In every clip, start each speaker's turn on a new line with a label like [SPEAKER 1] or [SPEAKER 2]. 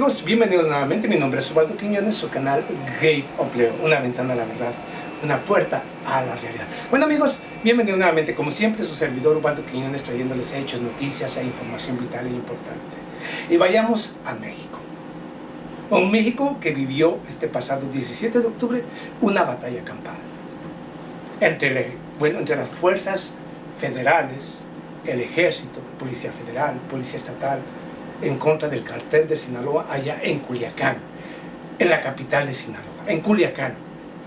[SPEAKER 1] amigos, bienvenidos nuevamente. Mi nombre es Ubaldo Quiñones, su canal Gate of Leo, una ventana a la verdad, una puerta a la realidad. Bueno amigos, bienvenidos nuevamente, como siempre, su servidor Ubaldo Quiñones, trayéndoles hechos, noticias e información vital e importante. Y vayamos a México. Un México que vivió este pasado 17 de octubre una batalla campal entre las fuerzas federales, el ejército, policía federal, policía estatal, en contra del cartel de Sinaloa allá en Culiacán, en la capital de Sinaloa, en Culiacán.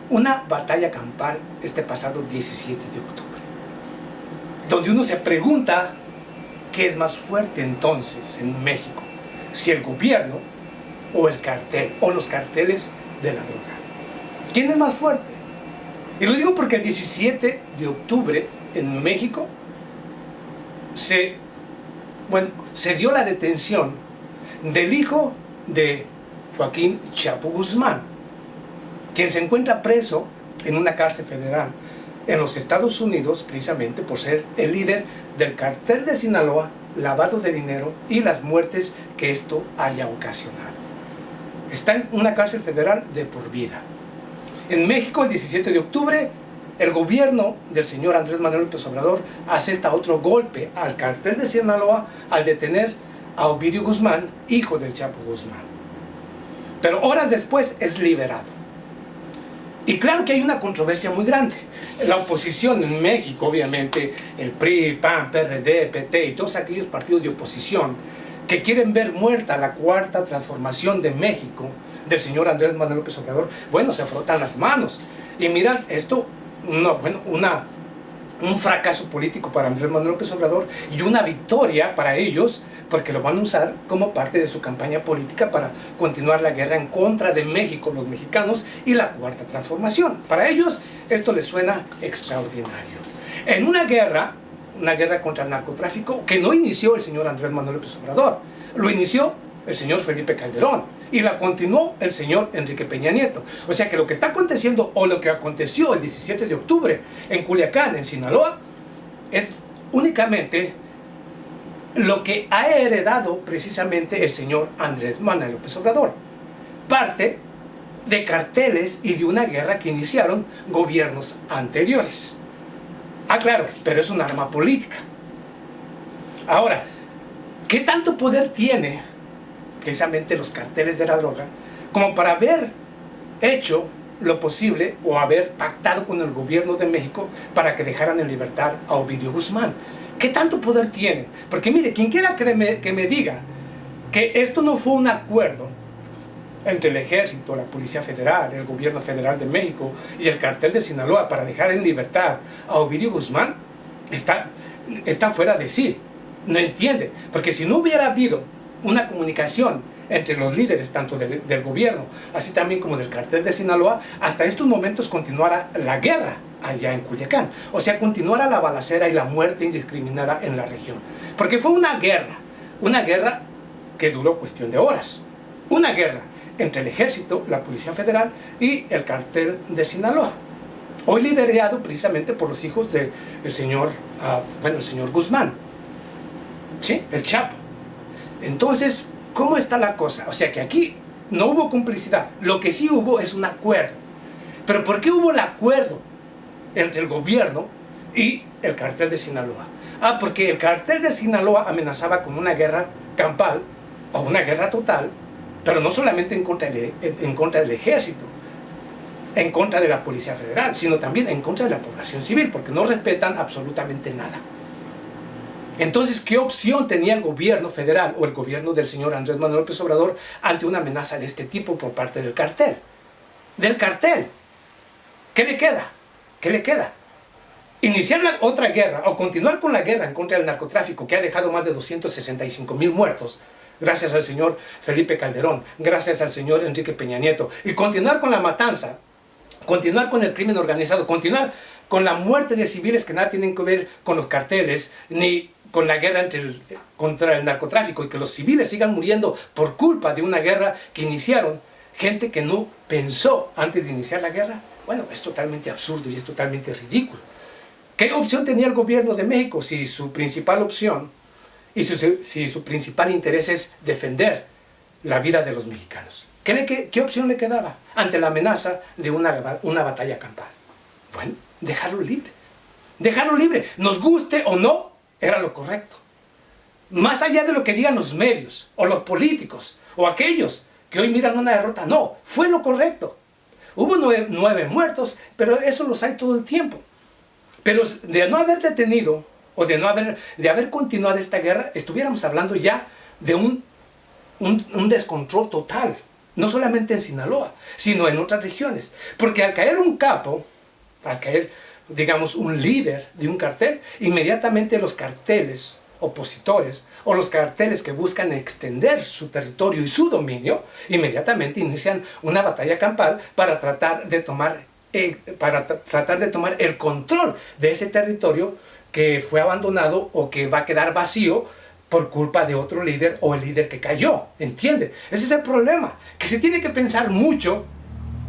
[SPEAKER 1] Una batalla campal este pasado 17 de octubre, donde uno se pregunta qué es más fuerte entonces en México, si el gobierno o el cartel, o los carteles de la droga. ¿Quién es más fuerte? Y lo digo porque el 17 de octubre en México se dio la detención del hijo de Joaquín Chapo Guzmán, quien se encuentra preso en una cárcel federal en los Estados Unidos, precisamente por ser el líder del cartel de Sinaloa, lavado de dinero y las muertes que esto haya ocasionado. Está en una cárcel federal de por vida. En México, el 17 de octubre, el gobierno del señor Andrés Manuel López Obrador hace otro golpe al cartel de Sinaloa al detener a Ovidio Guzmán, hijo del Chapo Guzmán. Pero horas después es liberado. Y claro que hay una controversia muy grande. La oposición en México, obviamente, el PRI, PAN, PRD, PT y todos aquellos partidos de oposición que quieren ver muerta la cuarta transformación de México del señor Andrés Manuel López Obrador, bueno, se frotan las manos y miran esto, un fracaso político para Andrés Manuel López Obrador y una victoria para ellos, porque lo van a usar como parte de su campaña política para continuar la guerra en contra de México, los mexicanos, y la cuarta transformación. Para ellos esto les suena extraordinario. En una guerra contra el narcotráfico que no inició el señor Andrés Manuel López Obrador, lo inició el señor Felipe Calderón y la continuó el señor Enrique Peña Nieto. O sea que lo que está aconteciendo, o lo que aconteció el 17 de octubre en Culiacán, en Sinaloa, es únicamente lo que ha heredado precisamente el señor Andrés Manuel López Obrador, parte de carteles y de una guerra que iniciaron gobiernos anteriores. Ah, claro, pero es un arma política. Ahora, ¿qué tanto poder tiene precisamente los carteles de la droga como para haber hecho lo posible o haber pactado con el gobierno de México para que dejaran en libertad a Ovidio Guzmán? ¿Qué tanto poder tienen? Porque mire, quien quiera que me diga que esto no fue un acuerdo entre el ejército, la policía federal, el gobierno federal de México y el cartel de Sinaloa para dejar en libertad a Ovidio Guzmán, está fuera de sí, no entiende, porque si no hubiera habido una comunicación entre los líderes tanto del gobierno, así también como del cartel de Sinaloa, hasta estos momentos continuara la guerra allá en Culiacán, o sea, continuara la balacera y la muerte indiscriminada en la región, porque fue una guerra que duró cuestión de horas, una guerra entre el ejército, la policía federal y el cartel de Sinaloa, hoy liderado precisamente por los hijos del señor, el señor Guzmán, ¿sí? El Chapo. Entonces, ¿cómo está la cosa? O sea que aquí no hubo complicidad, lo que sí hubo es un acuerdo. ¿Pero por qué hubo el acuerdo entre el gobierno y el cartel de Sinaloa? Porque el cartel de Sinaloa amenazaba con una guerra campal o una guerra total, pero no solamente en contra del ejército, en contra de la policía federal, sino también en contra de la población civil, porque no respetan absolutamente nada. Entonces, ¿qué opción tenía el gobierno federal o el gobierno del señor Andrés Manuel López Obrador ante una amenaza de este tipo por parte del cartel? Del cartel. ¿Qué le queda? ¿Qué le queda? Iniciar otra guerra o continuar con la guerra en contra del narcotráfico que ha dejado más de 265,000 muertos, gracias al señor Felipe Calderón, gracias al señor Enrique Peña Nieto, y continuar con la matanza, continuar con el crimen organizado, continuar con la muerte de civiles que nada tienen que ver con los carteles, ni con la guerra contra el narcotráfico, y que los civiles sigan muriendo por culpa de una guerra que iniciaron gente que no pensó antes de iniciar la guerra. Bueno, es totalmente absurdo y es totalmente ridículo. ¿Qué opción tenía el gobierno de México si su principal opción y si su principal interés es defender la vida de los mexicanos. ¿Qué opción le quedaba ante la amenaza de una batalla campal? Bueno, dejarlo libre. Dejarlo libre, nos guste o no, era lo correcto. Más allá de lo que digan los medios, o los políticos, o aquellos que hoy miran una derrota, no, fue lo correcto. Hubo 9 muertos, pero eso los hay todo el tiempo. Pero de no haber detenido, o de haber continuado esta guerra, estuviéramos hablando ya de un descontrol total. No solamente en Sinaloa, sino en otras regiones. Porque al caer un capo, al caer, digamos, un líder de un cartel, inmediatamente los carteles opositores o los carteles que buscan extender su territorio y su dominio, inmediatamente inician una batalla campal para tratar de tomar el control de ese territorio que fue abandonado o que va a quedar vacío por culpa de otro líder o el líder que cayó, ¿entiende? Ese es el problema, que se tiene que pensar mucho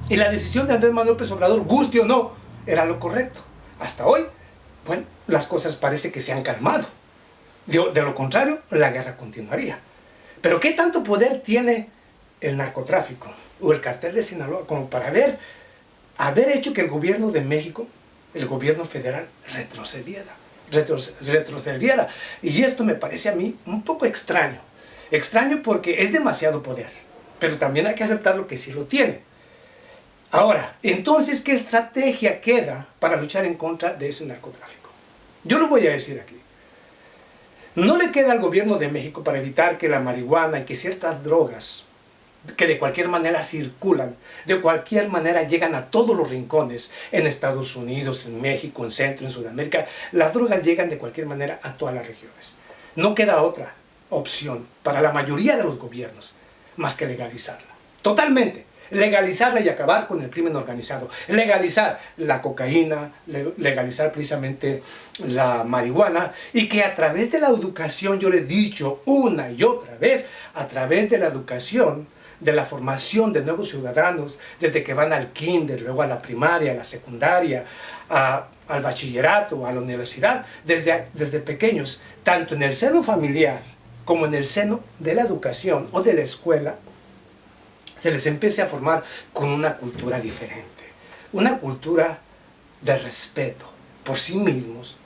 [SPEAKER 1] y la decisión de Andrés Manuel López Obrador, guste o no, era lo correcto. Hasta hoy, bueno, las cosas parece que se han calmado. De lo contrario, la guerra continuaría. Pero ¿qué tanto poder tiene el narcotráfico o el cartel de Sinaloa como para haber hecho que el gobierno de México, el gobierno federal, retrocediera? Y esto me parece a mí un poco extraño. Extraño porque es demasiado poder, pero también hay que aceptar lo que sí lo tiene. Ahora, entonces, ¿qué estrategia queda para luchar en contra de ese narcotráfico? Yo lo voy a decir aquí. No le queda al gobierno de México para evitar que la marihuana y que ciertas drogas que de cualquier manera circulan, de cualquier manera llegan a todos los rincones, en Estados Unidos, en México, en Centro, en Sudamérica, las drogas llegan de cualquier manera a todas las regiones. No queda otra opción para la mayoría de los gobiernos más que legalizarla. Totalmente. Legalizarla y acabar con el crimen organizado. Legalizar la cocaína, legalizar precisamente la marihuana, y que a través de la educación, yo le he dicho una y otra vez, a través de la educación, de la formación de nuevos ciudadanos, desde que van al kinder, luego a la primaria, a la secundaria, al bachillerato, a la universidad, desde pequeños, tanto en el seno familiar como en el seno de la educación o de la escuela, se les empiece a formar con una cultura diferente, una cultura de respeto por sí mismos,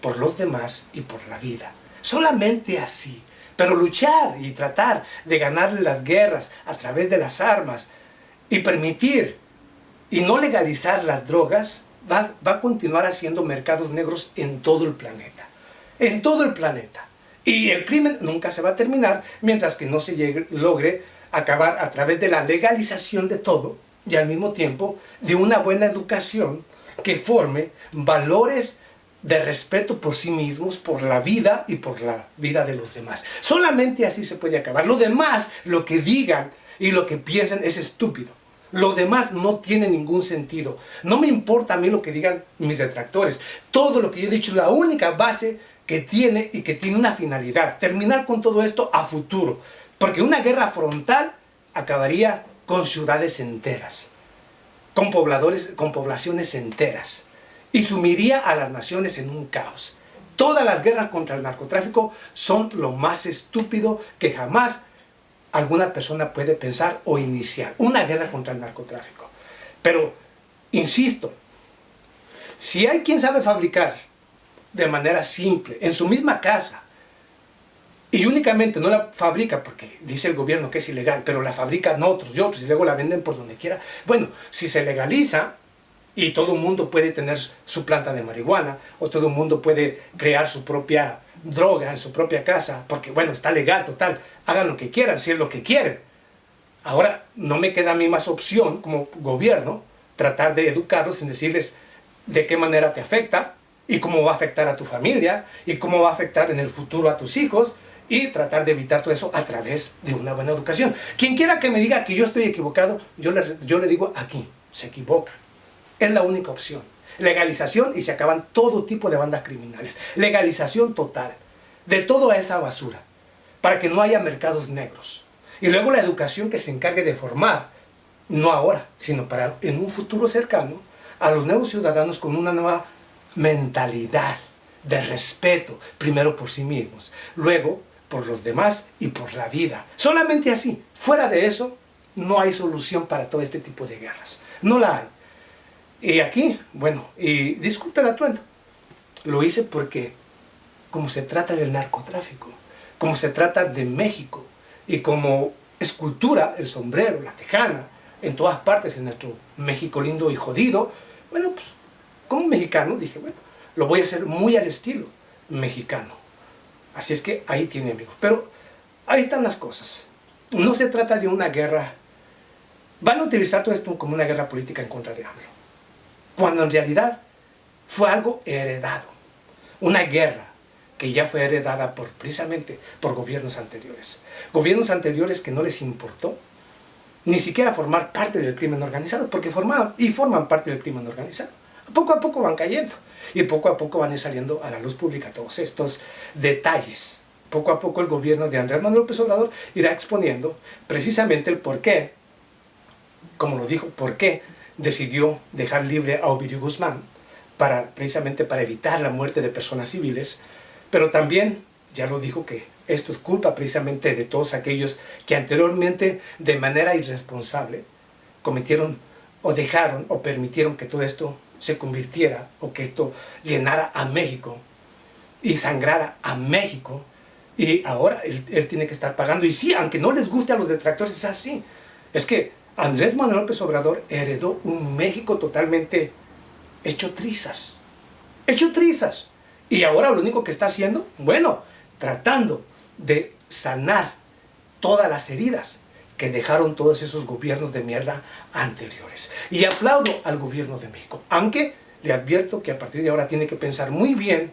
[SPEAKER 1] por los demás y por la vida. Solamente así. Pero luchar y tratar de ganarle las guerras a través de las armas y permitir y no legalizar las drogas va a continuar haciendo mercados negros en todo el planeta. En todo el planeta. Y el crimen nunca se va a terminar mientras que no se logre acabar a través de la legalización de todo y al mismo tiempo de una buena educación que forme valores de respeto por sí mismos, por la vida y por la vida de los demás. Solamente así se puede acabar. Lo demás, lo que digan y lo que piensen es estúpido. Lo demás no tiene ningún sentido. No me importa a mí lo que digan mis detractores. Todo lo que yo he dicho es la única base que tiene y que tiene una finalidad. Terminar con todo esto a futuro. Porque una guerra frontal acabaría con ciudades enteras, con poblaciones enteras, y sumiría a las naciones en un caos. Todas las guerras contra el narcotráfico son lo más estúpido que jamás alguna persona puede pensar o iniciar. Una guerra contra el narcotráfico. Pero, insisto, si hay quien sabe fabricar de manera simple, en su misma casa, y únicamente no la fabrica porque dice el gobierno que es ilegal, pero la fabrican otros y otros y luego la venden por donde quiera. Bueno, si se legaliza y todo el mundo puede tener su planta de marihuana o todo el mundo puede crear su propia droga en su propia casa, porque bueno, está legal, total, hagan lo que quieran, si es lo que quieren. Ahora, no me queda a mí más opción como gobierno tratar de educarlos sin decirles de qué manera te afecta y cómo va a afectar a tu familia y cómo va a afectar en el futuro a tus hijos, y tratar de evitar todo eso a través de una buena educación. Quien quiera que me diga que yo estoy equivocado, yo le digo aquí, se equivoca. Es la única opción. Legalización y se acaban todo tipo de bandas criminales. Legalización total de toda esa basura para que no haya mercados negros. Y luego la educación que se encargue de formar, no ahora, sino para en un futuro cercano, a los nuevos ciudadanos con una nueva mentalidad de respeto, primero por sí mismos, luego por los demás y por la vida. Solamente así. Fuera de eso, no hay solución para todo este tipo de guerras. No la hay. Y aquí, bueno, y disculpe el atuendo, lo hice porque como se trata del narcotráfico, como se trata de México, y como es cultura, el sombrero, la tejana, en todas partes en nuestro México lindo y jodido, bueno, pues como mexicano dije, bueno, lo voy a hacer muy al estilo mexicano. Así es que ahí tiene, amigos. Pero ahí están las cosas. No se trata de una guerra. Van a utilizar todo esto como una guerra política en contra de AMLO, cuando en realidad fue algo heredado. Una guerra que ya fue heredada precisamente por gobiernos anteriores. Gobiernos anteriores que no les importó ni siquiera formar parte del crimen organizado, porque forman parte del crimen organizado. Poco a poco van cayendo y poco a poco van saliendo a la luz pública todos estos detalles. Poco a poco el gobierno de Andrés Manuel López Obrador irá exponiendo precisamente el por qué, como lo dijo, por qué decidió dejar libre a Ovidio Guzmán, precisamente para evitar la muerte de personas civiles, pero también ya lo dijo que esto es culpa precisamente de todos aquellos que anteriormente de manera irresponsable cometieron o dejaron o permitieron que todo esto se convirtiera o que esto llenara a México y sangrara a México, y ahora él tiene que estar pagando. Y sí, aunque no les guste a los detractores, es así. Es que Andrés Manuel López Obrador heredó un México totalmente hecho trizas. Hecho trizas. Y ahora lo único que está haciendo, bueno, tratando de sanar todas las heridas que dejaron todos esos gobiernos de mierda anteriores. Y aplaudo al gobierno de México, aunque le advierto que a partir de ahora tiene que pensar muy bien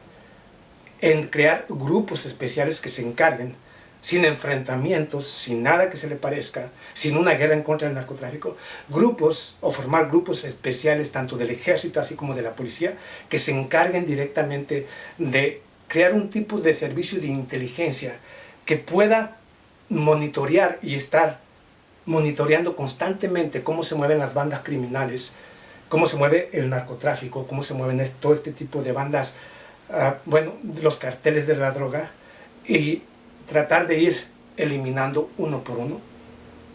[SPEAKER 1] en crear grupos especiales que se encarguen, sin enfrentamientos, sin nada que se le parezca, sin una guerra en contra del narcotráfico, grupos o formar grupos especiales tanto del ejército así como de la policía que se encarguen directamente de crear un tipo de servicio de inteligencia que pueda monitorear y estar monitoreando constantemente cómo se mueven las bandas criminales, cómo se mueve el narcotráfico, cómo se mueven todo este tipo de bandas, bueno, los carteles de la droga, y tratar de ir eliminando uno por uno.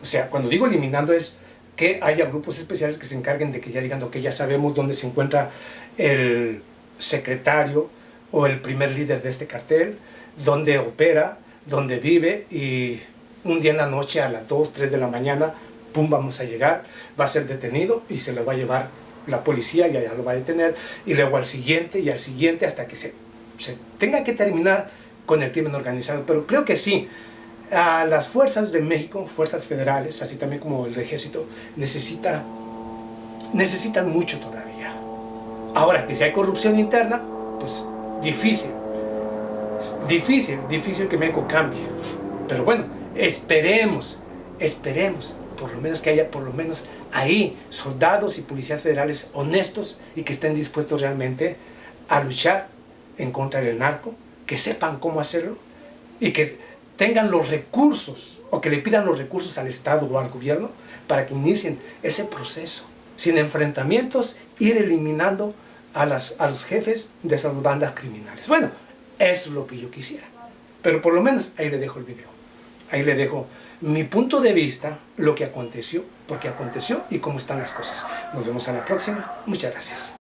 [SPEAKER 1] O sea, cuando digo eliminando es que haya grupos especiales que se encarguen de que ya digan, que ya sabemos dónde se encuentra el secretario o el primer líder de este cartel, dónde opera, dónde vive, y un día en la noche a las 2, 3 de la mañana, pum, vamos a llegar, va a ser detenido y se lo va a llevar la policía y allá lo va a detener, y luego al siguiente y al siguiente hasta que se tenga que terminar con el crimen organizado. Pero creo que sí, a las fuerzas de México, fuerzas federales, así también como el ejército, necesitan mucho todavía. Ahora, que si hay corrupción interna, pues difícil que México cambie. Pero bueno, esperemos, por lo menos que haya por lo menos ahí soldados y policías federales honestos y que estén dispuestos realmente a luchar en contra del narco, que sepan cómo hacerlo y que tengan los recursos o que le pidan los recursos al Estado o al gobierno para que inicien ese proceso. Sin enfrentamientos, ir eliminando a los jefes de esas bandas criminales. Bueno, eso es lo que yo quisiera. Pero por lo menos ahí le dejo el video. Ahí le dejo mi punto de vista, lo que aconteció, por qué aconteció y cómo están las cosas. Nos vemos a la próxima. Muchas gracias.